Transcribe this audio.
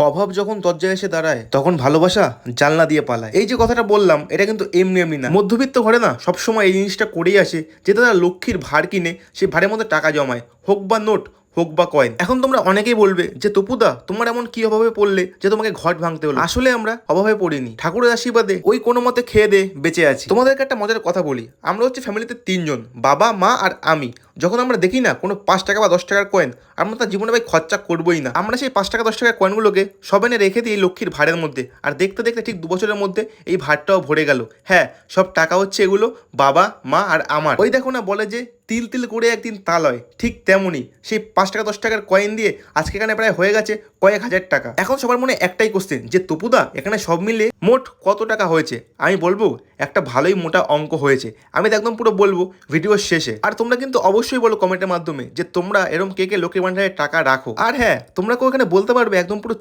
অভাব যখন দরজায় এসে দাঁড়ায় তখন ভালোবাসা জানলা দিয়ে পালায়। এই যে কথাটা বললাম এটা কিন্তু এমনি এমনি না। মধ্যবিত্ত ঘরে না সবসময় এই জিনিসটা করেই আসে যে তারা লক্ষ্মীর ভাড় কিনে সেই ভাড়ের মধ্যে টাকা জমায়, হোক বা নোট হোক বা কয়েন। এখন তোমরা অনেকেই বলবে যে তপুদা তোমার এমন কি অভাবে পড়লে যে তোমাকে ঘট ভাঙতে হলো। আসলে আমরা অভাবে পড়িনি, ঠাকুরের আশীর্বাদে ওই কোনো মতে খেয়ে দে বেঁচে আছি। তোমাদেরকে একটা মজার কথা বলি, আমরা হচ্ছে ফ্যামিলিতে তিনজন, বাবা মা আর আমি। যখন আমরা দেখি না কোনো 5 টাকা বা 10 টাকার কয়েন, আমরা তার জীবনে ভাই খরচা করবোই না। আমরা সেই 5 টাকা 10 টাকার কয়েনগুলোকে সব এনে রেখে দিই এই লক্ষ্মীর ভাড়ের মধ্যে। আর দেখতে দেখতে ঠিক 2 বছরের মধ্যে এই ভাড়টাও ভরে গেল। হ্যাঁ, সব টাকা হচ্ছে এগুলো বাবা মা আর আমার। ওই দেখো না বলে যে তিল তিল করে একদিন তাল হয়, ঠিক তেমনই সেই 5 টাকা 10 টাকার কয়েন দিয়ে আজকে এখানে প্রায় হয়ে গেছে কয়েক হাজার টাকা। এখন সবার মনে একটাই কোশ্চেন যে তপুদা এখানে সব মিলে মোট কত টাকা হয়েছে? আমি বলবো একটা ভালোই মোটা অঙ্ক হয়েছে। আমি তো একদম পুরো বলবো ভিডিওর শেষে। আর তোমরা কিন্তু অবশ্যই বলো কমেন্টের মাধ্যমে যে তোমরা এরকম কে কে লক্ষ্মীর ভান্ডারে টাকা রাখো। আর হ্যাঁ, তোমরা কেউ এখানে বলতে পারবে একদম পুরো